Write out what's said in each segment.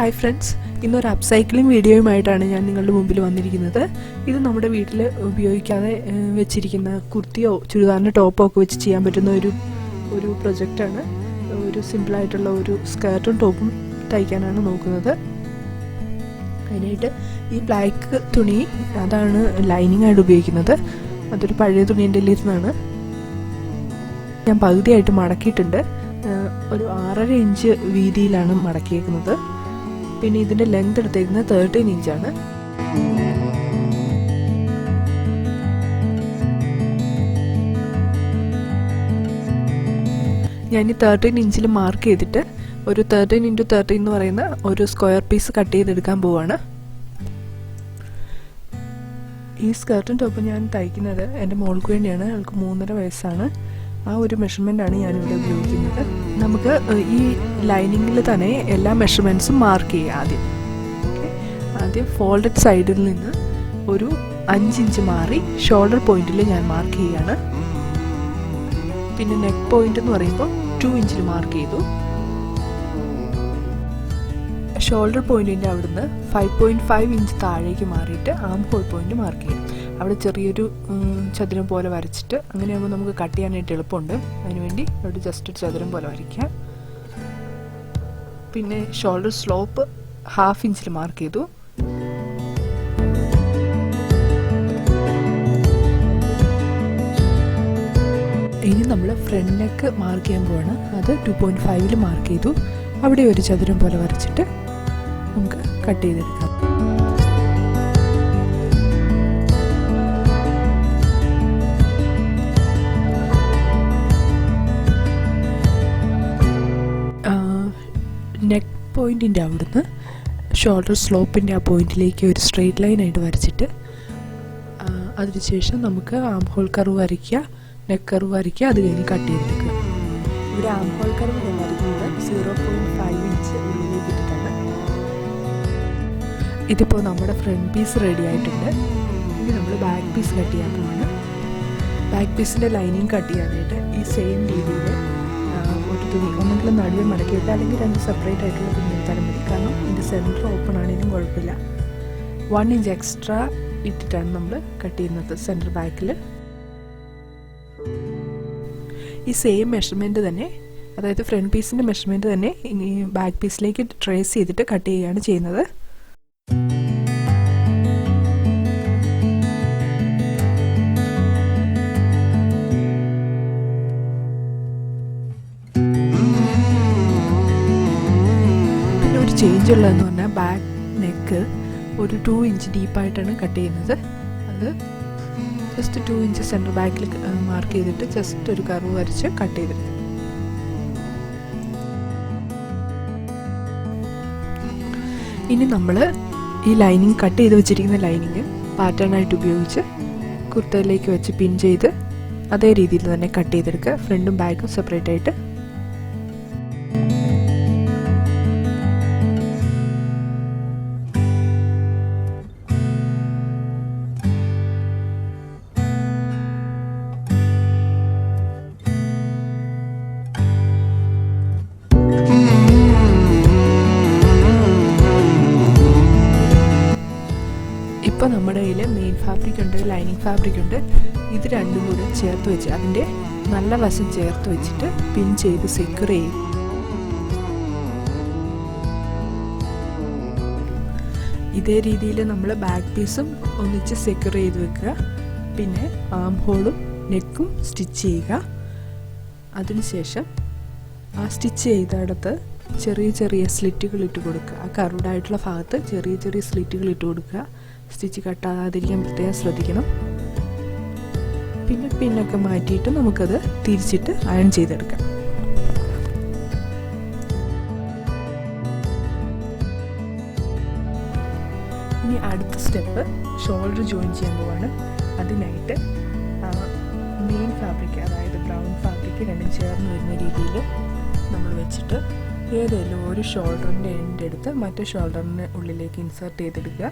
Hi friends, ഇന്നൊരു upcycling വീഡിയോയുമായിട്ടാണ് ഞാൻ നിങ്ങളുടെ മുമ്പിൽ വന്നിരിക്കുന്നത്. ഇത് നമ്മുടെ വീട്ടിൽ ഉപയോഗിക്കാതെ വെച്ചിരിക്കുന്ന കുർത്തിയോ ചുരിദാറിൻ്റെ ടോപ്പോ ഒക്കെ വെച്ച് ചെയ്യാൻ പറ്റുന്ന ഒരു പ്രൊജക്റ്റാണ്. ഒരു സിമ്പിളായിട്ടുള്ള ഒരു സ്കേർട്ടും ടോപ്പും തയ്ക്കാനാണ് നോക്കുന്നത്. അതിനായിട്ട് ഈ ബ്ലാക്ക് തുണി അതാണ് ലൈനിങ് ആയിട്ട് ഉപയോഗിക്കുന്നത്. അതൊരു പഴയ തുണീൻ്റെ ഇരുന്നാണ് ഞാൻ പകുതിയായിട്ട് മടക്കിയിട്ടുണ്ട്. ഒരു 6.5 ഇഞ്ച് വീതിയിലാണ് മടക്കിയേക്കുന്നത്. പിന്നെ ഇതിൻ്റെ ലെങ്ത് എടുത്തേക്കുന്നത് 13 ഇഞ്ചാണ്. ഞാൻ ഈ 13 ഇഞ്ചിൽ മാർക്ക് ചെയ്തിട്ട് ഒരു 13x13 എന്ന് പറയുന്ന ഒരു സ്ക്വയർ പീസ് കട്ട് ചെയ്തെടുക്കാൻ പോവാണ്. ഈ സ്കേർട്ടും ടോപ്പും ഞാൻ തയ്ക്കുന്നത് എൻ്റെ മോൾക്ക് വേണ്ടിയാണ്. അവൾക്ക് 3.5 വയസ്സാണ്. ആ ഒരു മെഷർമെൻ്റാണ് ഞാനിവിടെ ഉപയോഗിക്കുന്നത്. നമുക്ക് ഈ ലൈനിങ്ങിൽ തന്നെ എല്ലാ മെഷർമെൻറ്റ്സും മാർക്ക് ചെയ്യുക. ആദ്യം ഫോൾഡഡ് സൈഡിൽ നിന്ന് ഒരു 5 ഇഞ്ച് മാറി ഷോൾഡർ പോയിന്റിൽ ഞാൻ മാർക്ക് ചെയ്യുകയാണ്. പിന്നെ നെക്ക് പോയിന്റ് എന്ന് പറയുമ്പോൾ 2 ഇഞ്ചിൽ മാർക്ക് ചെയ്തു. ഷോൾഡർ പോയിന്റിൻ്റെ അവിടുന്ന് 5.5 ഇഞ്ച് താഴേക്ക് മാറിയിട്ട് ആം ഹോൾ പോയിന്റ് മാർക്ക് ചെയ്യും. അവിടെ ചെറിയൊരു ചതുരം പോലെ വരച്ചിട്ട് അങ്ങനെയാകുമ്പോൾ നമുക്ക് കട്ട് ചെയ്യാനായിട്ട് എളുപ്പമുണ്ട്. അതിനുവേണ്ടി അവിടെ ജസ്റ്റ് ഒരു ചതുരം പോലെ വരയ്ക്കാം. പിന്നെ ഷോൾഡർ സ്ലോപ്പ് 1/2 ഇഞ്ചിൽ മാർക്ക് ചെയ്തു. ഇനി നമ്മൾ ഫ്രണ്ട് നെക്ക് മാർക്ക് ചെയ്യാൻ പോവാണ്. അത് 2.5 മാർക്ക് ചെയ്തു. അവിടെ ഒരു ചതുരം പോലെ വരച്ചിട്ട് നമുക്ക് കട്ട് ചെയ്തെടുക്കാം. നെക്ക് പോയിൻറ്റിൻ്റെ അവിടുന്ന് ഷോൾഡർ സ്ലോപ്പിൻ്റെ ആ പോയിൻറ്റിലേക്ക് ഒരു സ്ട്രെയിറ്റ് ലൈനായിട്ട് വരച്ചിട്ട് അതിനുശേഷം നമുക്ക് ആം ഹോൾ കർവ് വരയ്ക്കുക, നെക്ക് കർവ് വരയ്ക്കുക, അത് കഴിഞ്ഞ് കട്ട് ചെയ്തെടുക്കുക. ഇവിടെ ആം ഹോൾ കർവ് ഞാൻ വരയ്ക്കുന്നത് 0.5 ഇഞ്ച് ഉള്ളിലേക്ക് ഇട്ടിട്ടാണ്. ഇതിപ്പോൾ നമ്മുടെ ഫ്രണ്ട് പീസ് റെഡി ആയിട്ടുണ്ട്. ഇനി നമ്മൾ ബാക്ക് പീസ് കട്ട് ചെയ്യാൻ പോവാണ്. ബാക്ക് പീസിൻ്റെ ലൈനിങ് കട്ട് ചെയ്യാനായിട്ട് ഈ സെയിം രീതിയിൽ ഒരു തുണി ഒന്നെങ്കിലും നടുവേ മടക്കിയിട്ട് അല്ലെങ്കിൽ 2 സെപ്പറേറ്റ് ആയിട്ടുള്ള തുണി എടുത്താലും മതി. കാരണം ഇതിൻ്റെ സെൻറ്റർ ഓപ്പൺ ആണെങ്കിലും കുഴപ്പമില്ല. 1 ഇഞ്ച് എക്സ്ട്രാ ഇട്ടിട്ടാണ് നമ്മൾ കട്ട് ചെയ്യുന്നത് സെൻറ്റർ ബാക്കിൽ. ഈ സെയിം മെഷർമെൻറ്റ് തന്നെ, അതായത് ഫ്രണ്ട് പീസിൻ്റെ മെഷർമെൻറ്റ് തന്നെ ഇനി ബാക്ക് പീസിലേക്ക് ട്രേസ് ചെയ്തിട്ട് കട്ട് ചെയ്യുകയാണ് ചെയ്യുന്നത്. ചേഞ്ച് ഉള്ളതെന്ന് പറഞ്ഞാൽ ബാക്ക് നെക്ക് ഒരു 2 ഇഞ്ച് ഡീപ്പായിട്ടാണ് കട്ട് ചെയ്യുന്നത്. അത് ജസ്റ്റ് 2 ഇഞ്ച് സെൻറ്റർ ബാക്കിൽ മാർക്ക് ചെയ്തിട്ട് ജസ്റ്റ് ഒരു കർവ് വരച്ച് കട്ട് ചെയ്തെടുക്കും. ഇനി നമ്മൾ ഈ ലൈനിങ് കട്ട് ചെയ്ത് വെച്ചിരിക്കുന്ന ലൈനിങ് പാറ്റേണായിട്ട് ഉപയോഗിച്ച് കുർത്തയിലേക്ക് വെച്ച് പിൻ ചെയ്ത് അതേ രീതിയിൽ തന്നെ കട്ട് ചെയ്തെടുക്കുക. ഫ്രണ്ടും ബാക്കും സെപ്പറേറ്റ് ആയിട്ട്. ഇപ്പോൾ നമ്മുടെ കയ്യിൽ മെയിൻ ഫാബ്രിക് ഉണ്ട്, ലൈനിങ് ഫാബ്രിക് ഉണ്ട്. ഇത് രണ്ടും കൂടെ ചേർത്ത് വെച്ച് അതിൻ്റെ നല്ല വശം ചേർത്ത് വെച്ചിട്ട് പിൻ ചെയ്ത് സെക്യൂർ ചെയ്യും. ഇതേ രീതിയിൽ നമ്മൾ ബാക്ക് പീസും ഒന്നിച്ച് സെക്യൂർ ചെയ്ത് വെക്കുക. പിന്നെ ആം ഹോളും നെക്കും സ്റ്റിച്ച് ചെയ്യുക. അതിനുശേഷം ആ സ്റ്റിച്ച് ചെയ്തിടത്ത് ചെറിയ ചെറിയ സ്ലിറ്റുകൾ ഇട്ട് കൊടുക്കുക. ആ കർവ്ഡായിട്ടുള്ള ഭാഗത്ത് ചെറിയ ചെറിയ സ്ലിറ്റുകൾ ഇട്ട് കൊടുക്കുക. സ്റ്റിച്ച് കട്ടാകാതിരിക്കാൻ പ്രത്യേകം ശ്രദ്ധിക്കണം. പിന്നെ പിന്നൊക്കെ മാറ്റിയിട്ട് നമുക്കത് തിരിച്ചിട്ട് അയൺ ചെയ്തെടുക്കാം. ഇനി അടുത്ത സ്റ്റെപ്പ് ഷോൾഡർ ജോയിൻ ചെയ്യാൻ പോവാണ്. അതിനായിട്ട് മെയിൻ ഫാബ്രിക്, അതായത് ബ്രൗൺ ഫാബ്രിക് രണ്ടും ചേർന്ന് വരുന്ന രീതിയിൽ നമ്മൾ വെച്ചിട്ട് ഏതെങ്കിലും ഒരു ഷോൾഡറിൻ്റെ എൻഡ് എടുത്ത് മറ്റേ ഷോൾഡറിൻ്റെ ഉള്ളിലേക്ക് ഇൻസേർട്ട് ചെയ്തെടുക്കുക.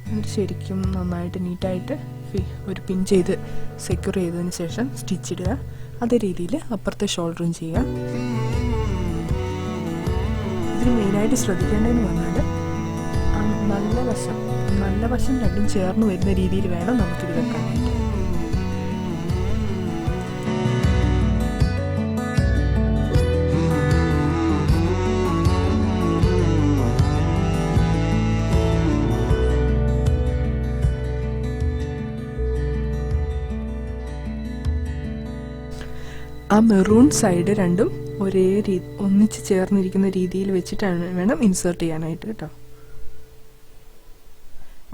എന്നിട്ട് ശരിക്കും നന്നായിട്ട് നീറ്റായിട്ട് ഒരു പിൻ ചെയ്ത് സെക്യൂർ ചെയ്തതിന് ശേഷം സ്റ്റിച്ച് ഇടുക. അതേ രീതിയിൽ അപ്പുറത്തെ ഷോൾഡറും ചെയ്യുക. ഇതിന് മെയിനായിട്ട് ശ്രദ്ധിക്കേണ്ടതെന്ന് പറഞ്ഞാൽ നല്ല വശം രണ്ടും ചേർന്ന് വരുന്ന രീതിയിൽ വേണം നമുക്കിത് വെക്കാനായിട്ട്. ആ മെറൂൺ സൈഡ് രണ്ടും ഒരേ ഒന്നിച്ച് ചേർന്നിരിക്കുന്ന രീതിയിൽ വെച്ചിട്ടാണ് വേണം ഇൻസേർട്ട് ചെയ്യാനായിട്ട് കേട്ടോ.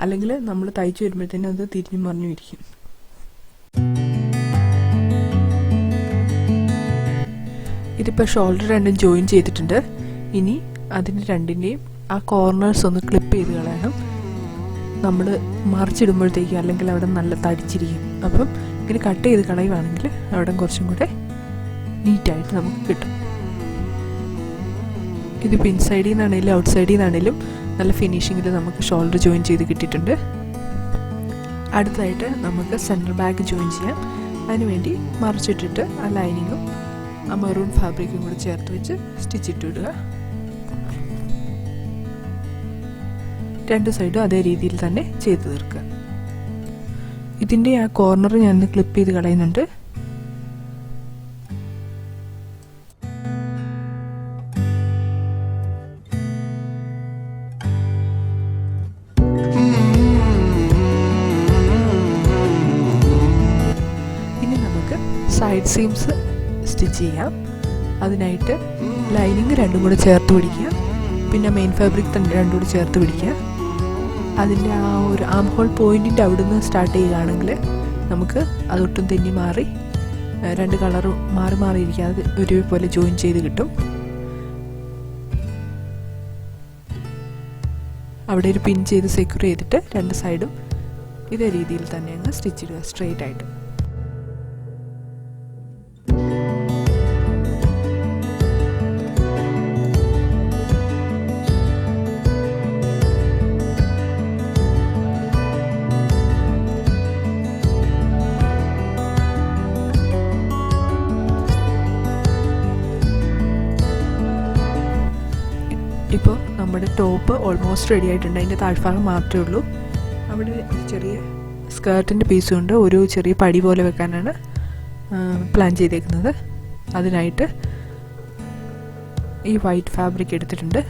അല്ലെങ്കിൽ നമ്മൾ തയ്ച്ചു വരുമ്പോഴത്തേനും അത് തിരിഞ്ഞു മറിഞ്ഞു ഇരിക്കും. ഇതിപ്പോൾ ഷോൾഡർ രണ്ടും ജോയിൻ ചെയ്തിട്ടുണ്ട്. ഇനി അതിന് രണ്ടിൻ്റെയും ആ കോർണേഴ്സ് ഒന്ന് ക്ലിപ്പ് ചെയ്ത് കളയണം. നമ്മൾ മറിച്ചിടുമ്പോഴത്തേക്കും അല്ലെങ്കിൽ അവിടെ നല്ല തടിച്ചിരിക്കും. അപ്പം ഇങ്ങനെ കട്ട് ചെയ്ത് കളയുവാണെങ്കിൽ അവിടെ കുറച്ചും കൂടെ നീറ്റായിട്ട് നമുക്ക് കിട്ടും. ഇതിപ്പോൾ ഇൻസൈഡിൽ നിന്നാണെങ്കിലും ഔട്ട് സൈഡിൽ നിന്നാണെങ്കിലും നല്ല ഫിനിഷിങ്ങിൽ നമുക്ക് ഷോൾഡർ ജോയിൻ ചെയ്ത് കിട്ടിയിട്ടുണ്ട്. അടുത്തതായിട്ട് നമുക്ക് സെൻറ്റർ ബാഗ് ജോയിൻ ചെയ്യാം. അതിനുവേണ്ടി മറിച്ചിട്ടിട്ട് ആ ലൈനിങ്ങും ആ മെറൂൺ ഫാബ്രിക്കും കൂടി ചേർത്ത് വെച്ച് സ്റ്റിച്ചിട്ട് ഇടുക. രണ്ട് സൈഡും അതേ രീതിയിൽ തന്നെ ചെയ്ത് തീർക്കുക. ഇതിൻ്റെ ആ കോർണർ ഞാൻ ക്ലിപ്പ് ചെയ്ത് കളയുന്നുണ്ട്. സൈഡ് സീംസ് സ്റ്റിച്ച് ചെയ്യാം. അതിനായിട്ട് ലൈനിങ് രണ്ടും കൂടെ ചേർത്ത് പിടിക്കുക. പിന്നെ മെയിൻ ഫാബ്രിക് തന്നെ രണ്ടും കൂടി ചേർത്ത് പിടിക്കുക. അതിൻ്റെ ആ ഒരു ആം ഹോൾ പോയിൻറ്റിൻ്റെ അവിടെ നിന്ന് സ്റ്റാർട്ട് ചെയ്യുകയാണെങ്കിൽ നമുക്ക് അതൊട്ടും തെന്നി മാറി രണ്ട് കളറും മാറി മാറി ഇരിക്കാതെ ഒരുപോലെ ജോയിൻ ചെയ്ത് കിട്ടും. അവിടെ ഒരു പിൻ ചെയ്ത് സെക്യൂർ ചെയ്തിട്ട് രണ്ട് സൈഡും ഇതേ രീതിയിൽ തന്നെ അങ്ങ് സ്റ്റിച്ച് ഇടുക സ്ട്രെയിറ്റ് ആയിട്ട്. ഇപ്പോൾ നമ്മുടെ ടോപ്പ് ഓൾമോസ്റ്റ് റെഡി ആയിട്ടുണ്ട്. അതിൻ്റെ താഴ്ഭാഗം മാത്രമേ ഉള്ളൂ. അവിടെ ചെറിയ സ്കേർട്ടിൻ്റെ പീസ് കൊണ്ട് ഒരു ചെറിയ പടി പോലെ വെക്കാനാണ് പ്ലാൻ ചെയ്തേക്കുന്നത്. അതിനായിട്ട് ഈ വൈറ്റ് ഫാബ്രിക് എടുത്തിട്ടുണ്ട്.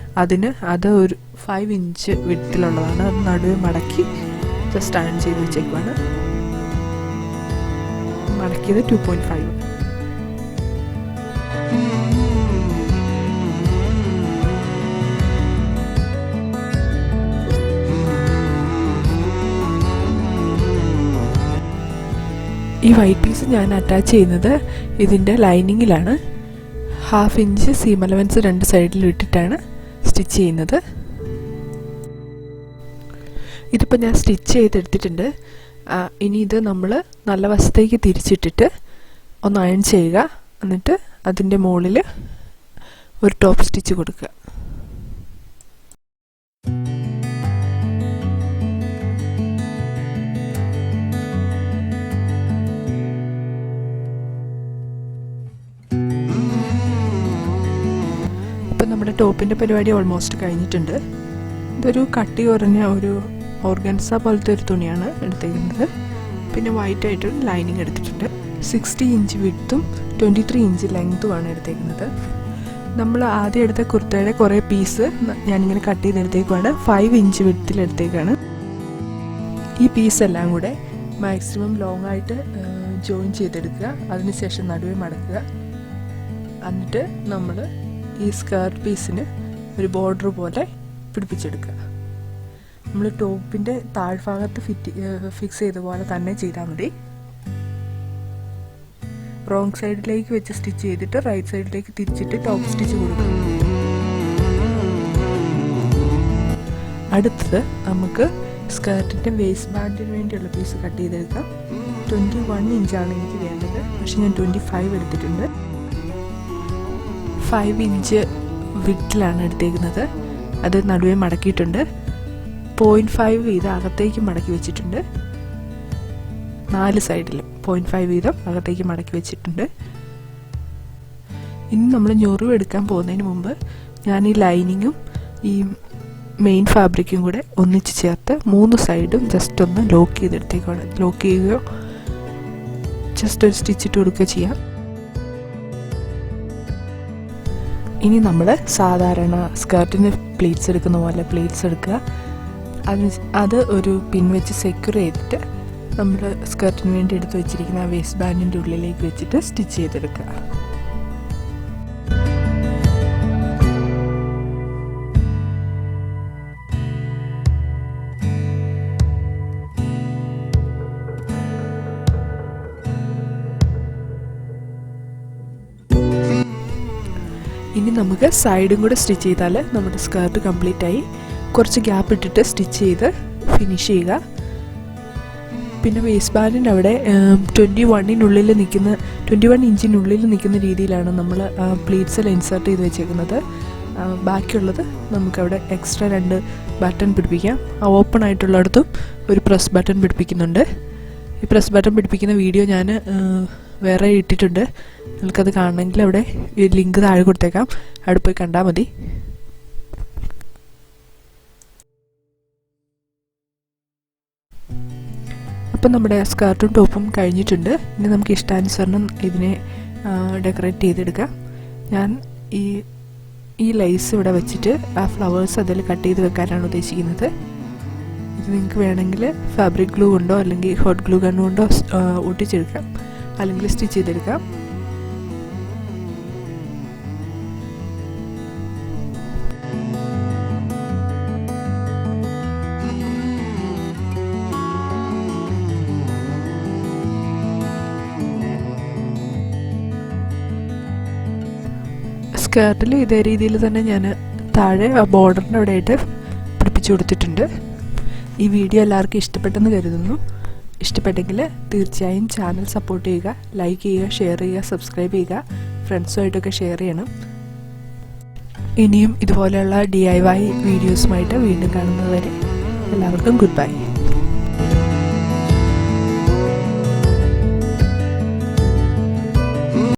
അത് ഒരു 5 ഇഞ്ച് വിഡ്ത്തിലുള്ളതാണ്. അത് നടുവ് മടക്കി ജസ്റ്റ് അയൺ ചെയ്ത് വെച്ചേക്കുവാണ്. മടക്കിയത് 2.5. ഈ വൈറ്റ് പീസ് ഞാൻ അറ്റാച്ച് ചെയ്യുന്നത് ഇതിൻ്റെ ലൈനിങ്ങിലാണ്. 1/2 ഇഞ്ച് സീം അലവൻസ് രണ്ട് സൈഡിലും ഇട്ടിട്ടാണ് സ്റ്റിച്ച് ചെയ്യുന്നത്. ഇതിപ്പോൾ ഞാൻ സ്റ്റിച്ച് ചെയ്തെടുത്തിട്ടുണ്ട്. ഇനി ഇത് നമ്മൾ നല്ല വശത്തേക്ക് തിരിച്ചിട്ടിട്ട് ഒന്ന് അയൺ ചെയ്യുക. എന്നിട്ട് അതിൻ്റെ മുകളിൽ ഒരു ടോപ്പ് സ്റ്റിച്ച് കൊടുക്കുക. നമ്മുടെ ടോപ്പിൻ്റെ പരിപാടി ഓൾമോസ്റ്റ് കഴിഞ്ഞിട്ടുണ്ട്. ഇതൊരു കട്ടി കുറഞ്ഞ ഒരു ഓർഗൻസ പോലത്തെ ഒരു തുണിയാണ് എടുത്തേക്കുന്നത്. പിന്നെ വൈറ്റ് ആയിട്ട് ലൈനിങ് എടുത്തിട്ടുണ്ട്. 60 ഇഞ്ച് വിഡ്ത്തും 23 ഇഞ്ച് ലെങ്ത്തുമാണ് എടുത്തേക്കുന്നത്. നമ്മൾ ആദ്യം എടുത്ത കുർത്തയുടെ കുറേ പീസ് ഞാനിങ്ങനെ കട്ട് ചെയ്തെടുത്തേക്കുവാണ്. 5 ഇഞ്ച് വിഡ്ത്തിലെടുത്തേക്കാണ്. ഈ പീസെല്ലാം കൂടെ മാക്സിമം ലോങ് ആയിട്ട് ജോയിൻ ചെയ്തെടുക്കുക. അതിനുശേഷം നടുവേ മടക്കുക. എന്നിട്ട് നമ്മൾ ഈ സ്കേർട്ട് പീസിന് ഒരു ബോർഡർ പോലെ പിടിപ്പിച്ചെടുക്കുക. നമ്മൾ ടോപ്പിൻ്റെ താഴ്ഭാഗത്ത് ഫിക്സ് ചെയ്ത പോലെ തന്നെ ചെയ്താൽ മതി. റോങ് സൈഡിലേക്ക് വെച്ച് സ്റ്റിച്ച് ചെയ്തിട്ട് റൈറ്റ് സൈഡിലേക്ക് തിരിച്ചിട്ട് ടോപ്പ് സ്റ്റിച്ച് കൊടുക്കുക. അടുത്തത് നമുക്ക് സ്കേർട്ടിൻ്റെ വേസ്റ്റ് ബാൻഡിന് വേണ്ടിയുള്ള പീസ് കട്ട് ചെയ്തെടുക്കാം. 21 ഇഞ്ചാണ് എനിക്ക് വേണ്ടത്. പക്ഷെ ഞാൻ 25 എടുത്തിട്ടുണ്ട്. 5 ഇഞ്ച് വിഡ്ത്തിലാണ് എടുത്തേക്കുന്നത്. അത് നടുവേ മടക്കിയിട്ടുണ്ട്. 0.5 വീതം അകത്തേക്ക് മടക്കി വെച്ചിട്ടുണ്ട്. 4 സൈഡിലും 0.5 വീതം അകത്തേക്ക് മടക്കി വെച്ചിട്ടുണ്ട്. ഇനി നമ്മൾ ഞൊറിവ് എടുക്കാൻ പോകുന്നതിന് മുമ്പ് ഞാൻ ഈ ലൈനിങ്ങും ഈ മെയിൻ ഫാബ്രിക്കും കൂടെ ഒന്നിച്ച് ചേർത്ത് 3 സൈഡും ജസ്റ്റ് ഒന്ന് ലോക്ക് ചെയ്തെടുത്തേക്കാണ്. ലോക്ക് ചെയ്യുകയോ ജസ്റ്റ് ഒരു സ്റ്റിച്ച് ഇട്ട് കൊടുക്കുകയോ ചെയ്യാം. ഇനി നമ്മൾ സാധാരണ സ്കേർട്ടിന് പ്ലീറ്റ്സ് എടുക്കുന്ന പോലെ പ്ലീറ്റ്സ് എടുക്കുക. അത് ഒരു പിൻ വെച്ച് സെക്യൂർ ചെയ്തിട്ട് നമ്മൾ സ്കേർട്ടിന് വേണ്ടി എടുത്ത് വെച്ചിരിക്കുന്ന ആ വേസ്റ്റ് ബാൻഡിൻ്റെ ഉള്ളിലേക്ക് വെച്ചിട്ട് സ്റ്റിച്ച് ചെയ്തെടുക്കുക. ഇനി നമുക്ക് സൈഡും കൂടെ സ്റ്റിച്ച് ചെയ്താൽ നമ്മുടെ സ്കേർട്ട് കംപ്ലീറ്റ് ആയി. കുറച്ച് ഗ്യാപ്പ് ഇട്ടിട്ട് സ്റ്റിച്ച് ചെയ്ത് ഫിനിഷ് ചെയ്യുക. പിന്നെ വേസ്റ്റ് ബാൻഡിൻ്റെ അവിടെ 21 ഇഞ്ചിനുള്ളിൽ നിൽക്കുന്ന രീതിയിലാണ് നമ്മൾ പ്ലീറ്റ്സിൽ ഇൻസേർട്ട് ചെയ്ത് വെച്ചേക്കുന്നത്. ബാക്കിയുള്ളത് നമുക്കവിടെ എക്സ്ട്രാ 2 ബട്ടൺ പിടിപ്പിക്കാം. ഓപ്പൺ ആയിട്ടുള്ളിടത്തും ഒരു പ്രസ് ബട്ടൺ പിടിപ്പിക്കുന്നുണ്ട്. ഈ പ്രസ് ബട്ടൺ പിടിപ്പിക്കുന്ന വീഡിയോ ഞാൻ വേറെ ഇട്ടിട്ടുണ്ട്. നിങ്ങൾക്കത് കാണണമെങ്കിൽ അവിടെ ലിങ്ക് താഴെ കൊടുത്തേക്കാം, അവിടെ പോയി കണ്ടാൽ മതി. അപ്പം നമ്മുടെ സ്കേർട്ടും ടോപ്പും കഴിഞ്ഞിട്ടുണ്ട്. ഇനി നമുക്ക് ഇഷ്ടാനുസരണം ഇതിനെ ഡെക്കറേറ്റ് ചെയ്തെടുക്കാം. ഞാൻ ഈ ലൈസ് ഇവിടെ വെച്ചിട്ട് ആ ഫ്ലവേഴ്സ് അതിൽ കട്ട് ചെയ്ത് വെക്കാനാണ് ഉദ്ദേശിക്കുന്നത്. ഇത് നിങ്ങൾക്ക് വേണമെങ്കിൽ ഫാബ്രിക് ഗ്ലൂ കൊണ്ടോ അല്ലെങ്കിൽ ഹോട്ട് ഗ്ലൂ ഗൺ കൊണ്ടോ ഒട്ടിച്ചെടുക്കാം, അല്ലെങ്കിൽ സ്റ്റിച്ച് ചെയ്തെടുക്കാം. സ്കേർട്ടിൽ ഇതേ രീതിയിൽ തന്നെ ഞാൻ താഴെ ബോർഡറിൻ്റെ അവിടെ ആയിട്ട് പിടിപ്പിച്ചു കൊടുത്തിട്ടുണ്ട്. ഈ വീഡിയോ എല്ലാവർക്കും ഇഷ്ടപ്പെട്ടെന്ന് കരുതുന്നു. ഇഷ്ടപ്പെട്ടെങ്കിൽ തീർച്ചയായും ചാനൽ സപ്പോർട്ട് ചെയ്യുക, ലൈക്ക് ചെയ്യുക, ഷെയർ ചെയ്യുക, സബ്സ്ക്രൈബ് ചെയ്യുക, ഫ്രണ്ട്സുമായിട്ടൊക്കെ ഷെയർ ചെയ്യണം. ഇനിയും ഇതുപോലെയുള്ള DIY വീഡിയോസുമായിട്ട് വീണ്ടും കാണുന്നതുവരെ എല്ലാവർക്കും ഗുഡ് ബൈ.